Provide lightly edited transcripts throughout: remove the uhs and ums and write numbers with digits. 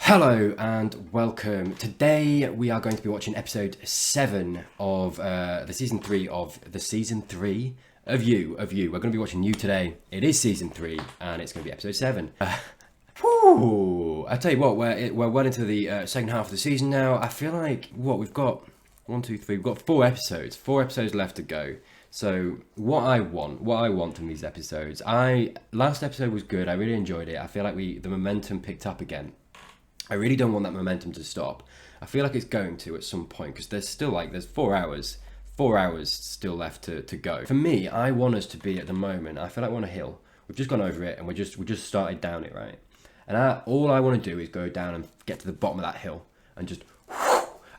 Hello and welcome. Today we are going to be watching episode 7 of the season 3 of You. We're going to be watching You today. It is season 3 and it's going to be episode 7. I tell you what, we're well into the second half of the season now. I feel like we've got 1, 2, 3. We've got 4 episodes. 4 episodes left to go. So what I want from these episodes. Last episode was good. I really enjoyed it. I feel like the momentum picked up again. I really don't want that momentum to stop. I feel like it's going to at some point because there's still there's 4 hours still left to go. For me, I want us to be at the moment. I feel like we're on a hill. We've just gone over it and we just started down it, right? And all I want to do is go down and get to the bottom of that hill and just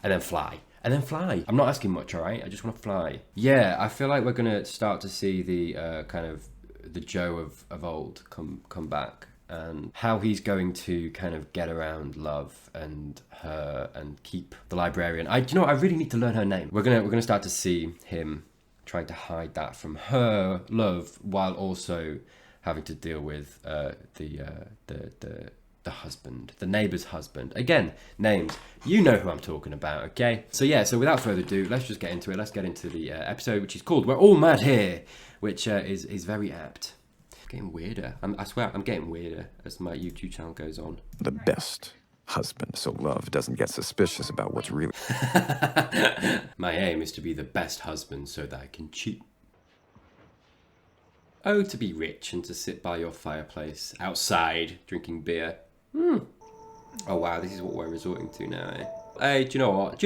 and then fly. And then fly. I'm not asking much, all right? I just want to fly. Yeah, I feel like we're going to start to see the kind of the Joe of old come back. And how he's going to kind of get around Love and her and keep the librarian. I really need to learn her name. We're gonna start to see him trying to hide that from her, Love, while also having to deal with the husband, the neighbor's husband. Again, names. You know who I'm talking about, okay? So without further ado, let's just get into it. Let's get into the episode, which is called "We're All Mad Here," which is very apt. Getting weirder. I swear, I'm getting weirder as my YouTube channel goes on. The best husband, so Love doesn't get suspicious about what's really... My aim is to be the best husband so that I can cheat. Oh, to be rich and to sit by your fireplace, outside, drinking beer. Oh wow, this is what we're resorting to now, eh? Hey, do you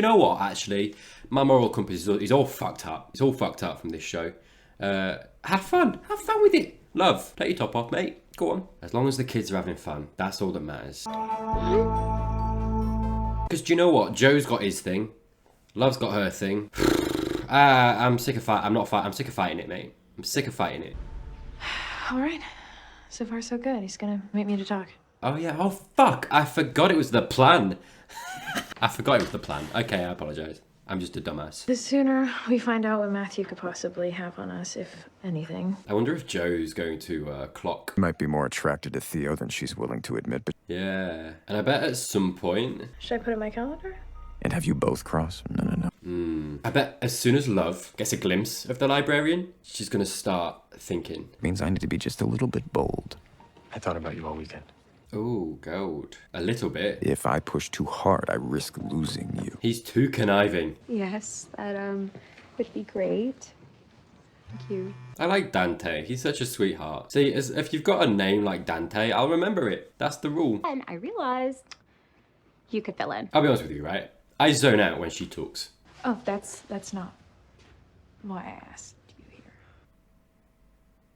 know what, actually? My moral compass is all fucked up. It's all fucked up from this show. Have fun with it. Love, take your top off, mate. Go on. As long as the kids are having fun, that's all that matters. Because do you know what? Joe's got his thing. Love's got her thing. I'm sick of I'm sick of fighting it, mate. I'm sick of fighting it. All right. So far, so good. He's gonna meet me to talk. Oh, yeah. Oh, fuck. I forgot it was the plan. Okay, I apologise. I'm just a dumbass. The sooner we find out what Matthew could possibly have on us, if anything. I wonder if Joe's going to clock. Might be more attracted to Theo than she's willing to admit, but... Yeah. And I bet at some point... Should I put it in my calendar? And have you both cross? No. I bet as soon as Love gets a glimpse of the librarian, she's going to start thinking. Means I need to be just a little bit bold. I thought about you all weekend. Oh, gold. A little bit. If I push too hard, I risk losing you. He's too conniving. Yes, that would be great. Thank you. I like Dante. He's such a sweetheart. See, if you've got a name like Dante, I'll remember it. That's the rule. And I realized you could fill in. I'll be honest with you, right? I zone out when she talks. Oh, that's not why I asked you here.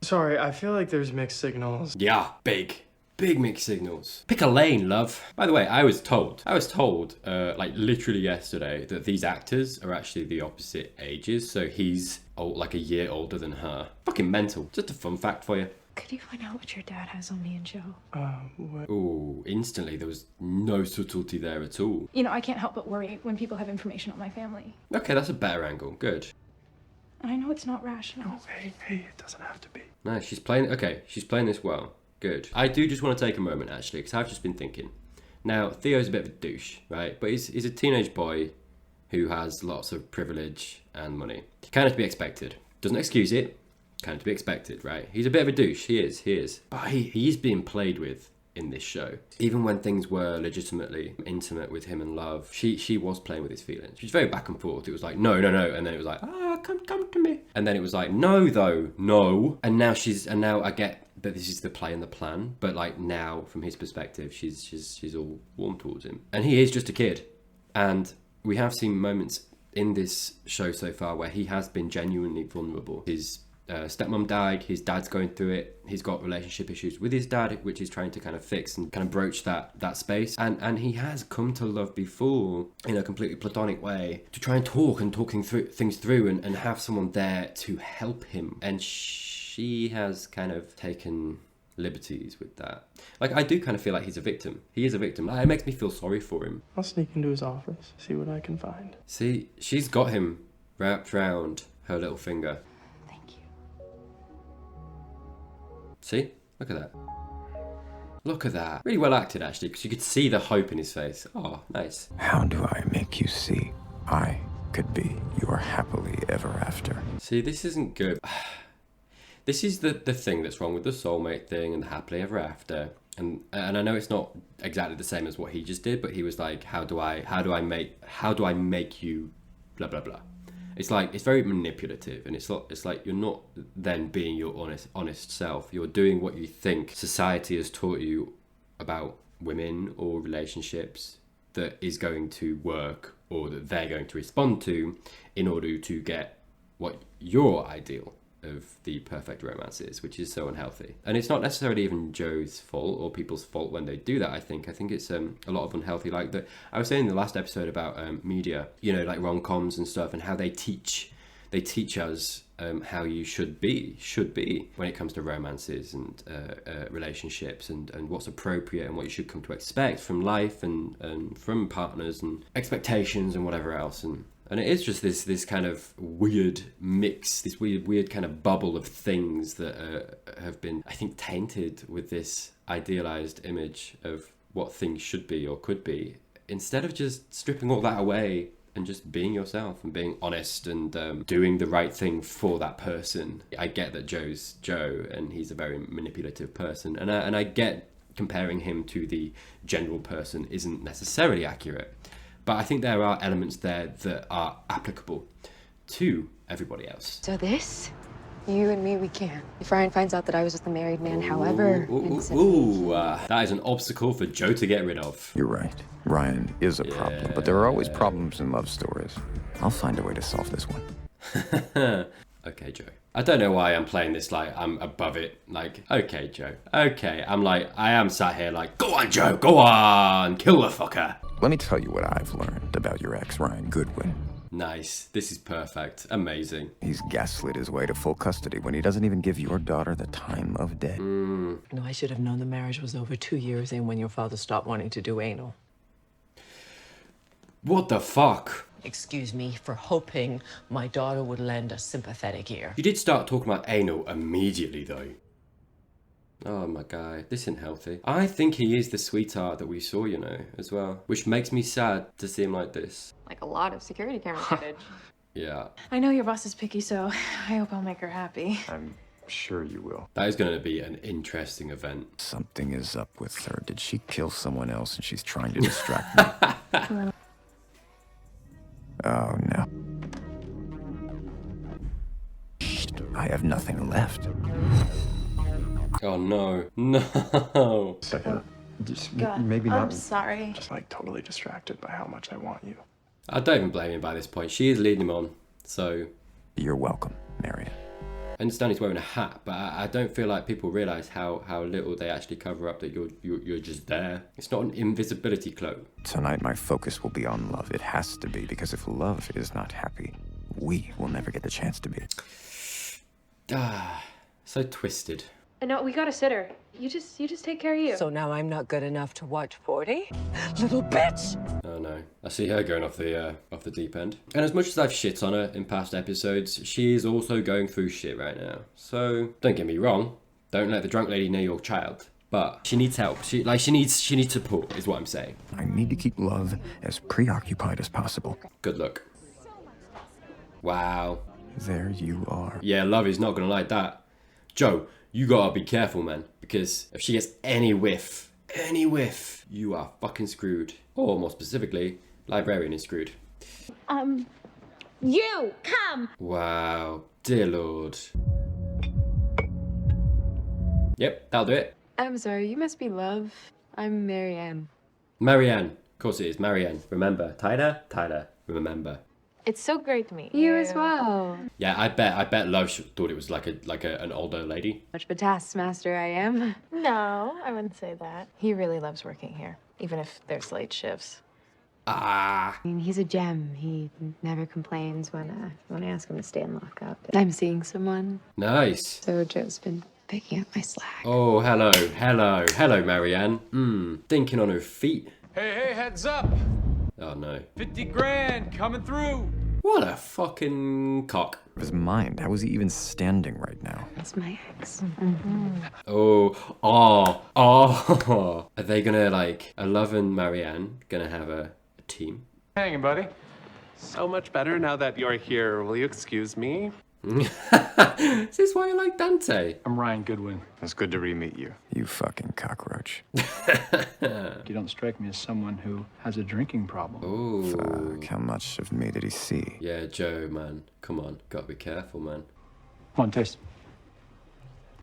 Sorry, I feel like there's mixed signals. Yeah, big mixed signals. Pick a lane, Love. By the way, I was told, like literally yesterday, that these actors are actually the opposite ages. So he's like a year older than her. Fucking mental. Just a fun fact for you. Could you find out what your dad has on me and Joe? What? Ooh, instantly there was no subtlety there at all. You know, I can't help but worry when people have information on my family. Okay, that's a better angle. Good. And I know it's not rational. Oh, hey, it doesn't have to be. Nice. She's playing this well. Good. I do just want to take a moment, actually, because I've just been thinking. Now, Theo's a bit of a douche, right? But he's a teenage boy who has lots of privilege and money. Kind of to be expected. Doesn't excuse it. Kind of to be expected, right? He's a bit of a douche. He is. But he is being played with in this show. Even when things were legitimately intimate with him and Love, she was playing with his feelings. She was very back and forth. It was like, no. And then it was like, come to me. And then it was like, no, though, no. And now I get that this is the play and the plan, but like now from his perspective, she's all warm towards him. And he is just a kid. And we have seen moments in this show so far where he has been genuinely vulnerable. His stepmom died, his dad's going through it, he's got relationship issues with his dad, which he's trying to kind of fix and kind of broach that space. And he has come to Love before in a completely platonic way to try and talking things through and have someone there to help him. And she has kind of taken liberties with that. Like, I do kind of feel like he's a victim. He is a victim. It makes me feel sorry for him. I'll sneak into his office, see what I can find. See, she's got him wrapped round her little finger. Thank you. See? Look at that. Look at that. Really well acted, actually, because you could see the hope in his face. Oh, nice. How do I make you see I could be your happily ever after? See, this isn't good. This is the thing that's wrong with the soulmate thing and the happily ever after. And I know it's not exactly the same as what he just did, but he was like, how do I make you blah blah blah. It's like, it's very manipulative, and it's like you're not then being your honest self. You're doing what you think society has taught you about women or relationships that is going to work, or that they're going to respond to in order to get what your ideal of the perfect romance is, which is so unhealthy. And it's not necessarily even Joe's fault or people's fault when they do that. I think it's a lot of unhealthy, like that I was saying in the last episode about media, you know, like rom-coms and stuff, and how they teach us how you should be when it comes to romances and relationships, and what's appropriate and what you should come to expect from life and from partners and expectations and whatever else. And it is just this kind of weird mix, this weird kind of bubble of things that have been, I think, tainted with this idealized image of what things should be or could be, instead of just stripping all that away and just being yourself and being honest and doing the right thing for that person. I get that Joe's Joe and he's a very manipulative person, and I get comparing him to the general person isn't necessarily accurate. But I think there are elements there that are applicable to everybody else. So this, you and me, we can. If Ryan finds out that I was with a married man, however... That is an obstacle for Joe to get rid of. You're right. Ryan is a problem, but there are always problems in love stories. I'll find a way to solve this one. Okay, Joe. I don't know why I'm playing this like I'm above it. Like, okay, Joe. Okay. I am sat here like, go on, Joe. Go on. Kill the fucker. Let me tell you what I've learned about your ex, Ryan Goodwin. Nice. This is perfect. Amazing. He's gaslit his way to full custody when he doesn't even give your daughter the time of day. No, I should have known the marriage was over 2 years in when your father stopped wanting to do anal. What the fuck? Excuse me for hoping my daughter would lend a sympathetic ear. You did start talking about anal immediately, though. Oh my god, this isn't healthy. I think he is the sweetheart that we saw, you know, as well. Which makes me sad to see him like this. Like a lot of security camera footage. Yeah. I know your boss is picky, so I hope I'll make her happy. I'm sure you will. That is going to be an interesting event. Something is up with her. Did she kill someone else and she's trying to distract me? Oh, no. I have nothing left. Oh no. No. Second, just God, maybe I'm not. sorry. Just like totally distracted by how much I want you. I don't even blame him by this point. She is leading him on. So, You're welcome, Marion. I understand he's wearing a hat, but I don't feel like people realise how little they actually cover up that you're just there. It's not an invisibility cloak. Tonight, my focus will be on love. It has to be, because if love is not happy, we will never get the chance to be. Ah, so twisted. No, we got a sitter. You just take care of you. So now I'm not good enough to watch 40? Little bitch! Oh no, I see her going off the deep end. And as much as I've shit on her in past episodes, she is also going through shit right now. So don't get me wrong, don't let the drunk lady know your child. But she needs help. She needs support, is what I'm saying. I need to keep love as preoccupied as possible. Good luck. Wow. There you are. Yeah, love is not gonna like that. Joe, you gotta be careful, man, because if she gets any whiff, you are fucking screwed. Or more specifically, librarian is screwed. You come. Wow, dear lord. Yep, that'll do it. I'm sorry, you must be Love. I'm Marianne. Marianne, of course it is, Marianne. Remember, Tyler, remember. It's so great to meet You as well. Yeah, I bet Love thought it was like an older lady. Much of a taskmaster I am. No, I wouldn't say that. He really loves working here, even if there's late shifts. Ah. I mean, he's a gem. He never complains when I ask him to stay in lockup. I'm seeing someone, Nice. so Joe's been picking up my slack. Oh, hello, Marianne. Thinking on her feet. Hey, heads up! Oh no. 50 grand coming through! What a fucking cock. His mind. How is he even standing right now? That's my ex. Oh. Are they gonna, like, Love and Marianne gonna have a team? Hanging, buddy. So much better now that you're here. Will you excuse me? Is this why you like Dante? I'm Ryan Goodwin. It's good to re-meet you. You fucking cockroach. You don't strike me as someone who has a drinking problem. Oh. Fuck, how much of me did he see? Yeah, Joe, man. Come on. Gotta be careful, man. Come on, taste.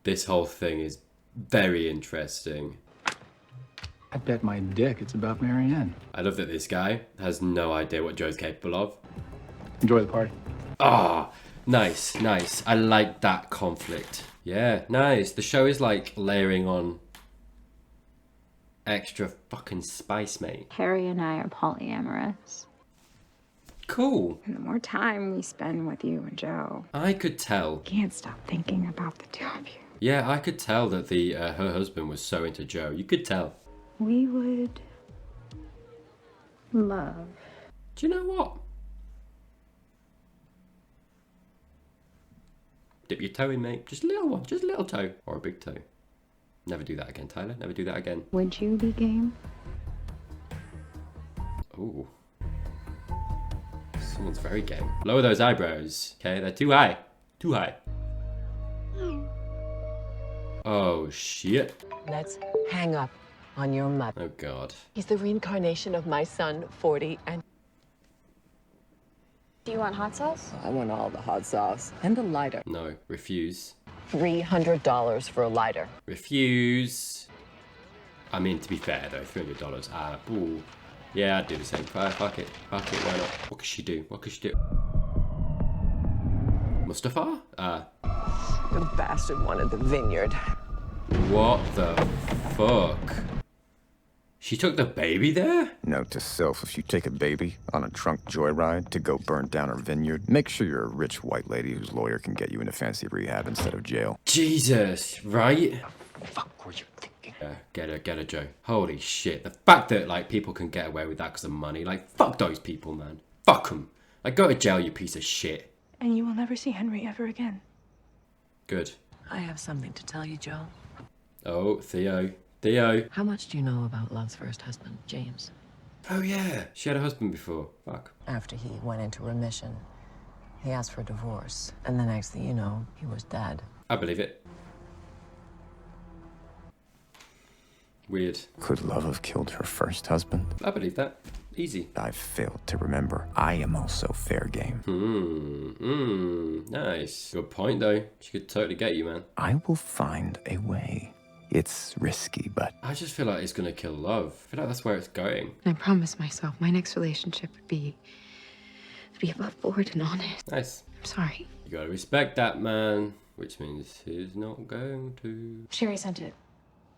This whole thing is very interesting. I bet my dick it's about Marianne. I love that this guy has no idea what Joe's capable of. Enjoy the party. Ah, nice. I like that conflict. Yeah, nice. The show is like layering on extra fucking spice, mate. Harry and I are polyamorous. Cool. And the more time we spend with you and Joe, I could tell. can't stop thinking about the two of you. Yeah, I could tell that her husband was so into Joe. You could tell. We would love. Do you know what? Dip your toe in, mate. Just a little one. Just a little toe. Or a big toe. Never do that again, Tyler. Never do that again. Would you be game? Ooh. Someone's very game. Lower those eyebrows. Okay, they're too high. Too high. Oh, shit. Let's hang up on your mother. Oh, God. He's the reincarnation of my son, 40, and Do you want hot sauce? I want all the hot sauce and the lighter. No. Refuse. $300 for a lighter. Refuse. I mean, to be fair, though, $300. Ooh. Yeah, I'd do the same. Fuck it. Why not? What could she do? Mustafa? The bastard wanted the vineyard. What the fuck? She took the baby there? Note to self, if you take a baby on a drunk joyride to go burn down her vineyard, make sure you're a rich white lady whose lawyer can get you into fancy rehab instead of jail. Jesus, right? Fuck were you thinking? Get her, Joe. Holy shit. The fact that, like, people can get away with that because of money. Like, fuck those people, man. Fuck them. Like, go to jail, you piece of shit. And you will never see Henry ever again. Good. I have something to tell you, Joe. Oh, Theo. How much do you know about Love's first husband, James? Oh, yeah. She had a husband before. Fuck. After he went into remission, he asked for a divorce. And the next thing you know, he was dead. I believe it. Weird. Could Love have killed her first husband? I believe that. Easy. I've failed to remember. I am also fair game. Nice. Good point, though. She could totally get you, man. I will find a way. It's risky, but I just feel like it's gonna kill Love. I feel like that's where it's going. I promised myself my next relationship would be above board and honest. Nice. I'm sorry. You gotta respect that, man. Which means he's not going to. Sherry sent it.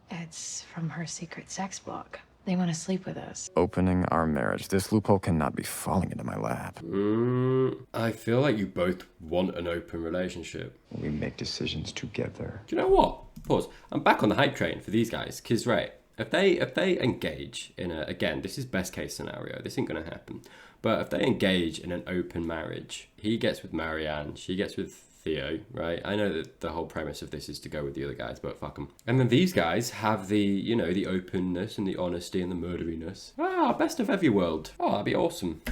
It's from her secret sex blog. They want to sleep with us. opening our marriage. This loophole cannot be falling into my lap. I feel like you both want an open relationship. We make decisions together. Do you know what? Pause. I'm back on the hype train for these guys. Because, right, if they engage in a... Again, this is best case scenario. This ain't going to happen. But if they engage in an open marriage, he gets with Marianne, she gets with Theo, right? I know that the whole premise of this is to go with the other guys, but fuck them. And then these guys have the, you know, the openness and the honesty and the murderiness. Best of every world. That'd be awesome.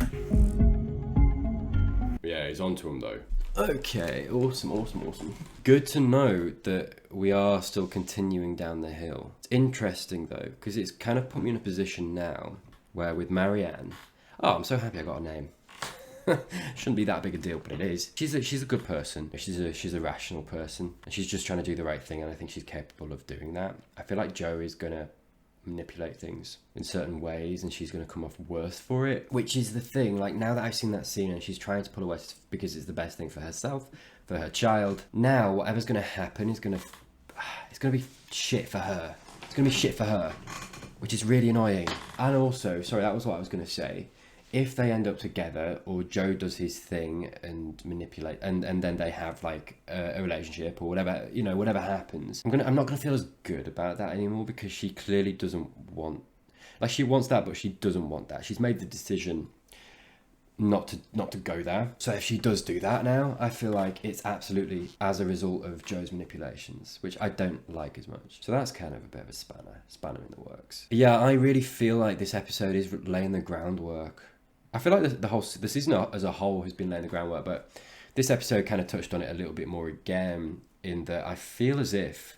Yeah, he's onto him though. Okay, awesome. Good to know that we are still continuing down the hill. It's interesting though, because it's kind of put me in a position now where with Marianne, I'm so happy I got a name. Shouldn't be that big a deal, but it is. She's a good person. She's a rational person, and she's just trying to do the right thing, and I think she's capable of doing that. I feel like Joe is gonna manipulate things in certain ways, and she's gonna come off worse for it, which is the thing. Like, now that I've seen that scene, and she's trying to pull away because it's the best thing for herself, for her child. Now, whatever's gonna happen is it's gonna be shit for her. It's gonna be shit for her, which is really annoying. And also, sorry, that was what I was gonna say. If they end up together, or Joe does his thing and manipulate, and then they have like a relationship or whatever, you know, whatever happens, I'm not gonna feel as good about that anymore, because she clearly doesn't want, like, she wants that, but she doesn't want that. She's made the decision not to go there. So if she does do that now, I feel like it's absolutely as a result of Joe's manipulations, which I don't like as much. So that's kind of a bit of a spanner in the works. Yeah, I really feel like this episode is laying the groundwork. I feel like the season as a whole has been laying the groundwork, but this episode kind of touched on it a little bit more again, in that I feel as if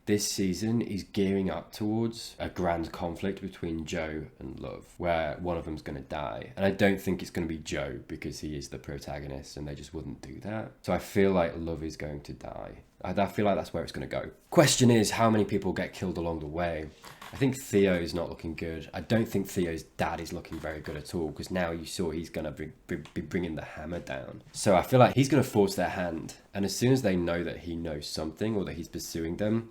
this season is gearing up towards a grand conflict between Joe and Love, where one of them's going to die. And I don't think it's going to be Joe, because he is the protagonist and they just wouldn't do that. So I feel like Love is going to die. I feel like that's where it's going to go. Question is, how many people get killed along the way? I think Theo is not looking good. I don't think Theo's dad is looking very good at all, because now you saw he's going to be bringing the hammer down. So I feel like he's going to force their hand. And as soon as they know that he knows something or that he's pursuing them,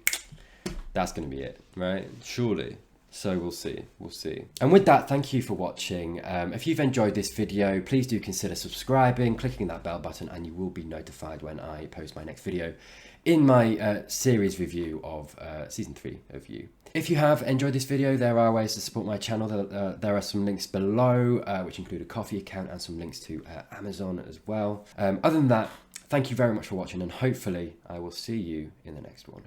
that's going to be it, right? Surely. So we'll see. And with that, thank you for watching. If you've enjoyed this video, please do consider subscribing, clicking that bell button, and you will be notified when I post my next video in my series review of season 3 of You. If you have enjoyed this video, there are ways to support my channel. There are some links below, which include a Ko-fi account and some links to Amazon as well. Other than that, thank you very much for watching, and hopefully I will see you in the next one.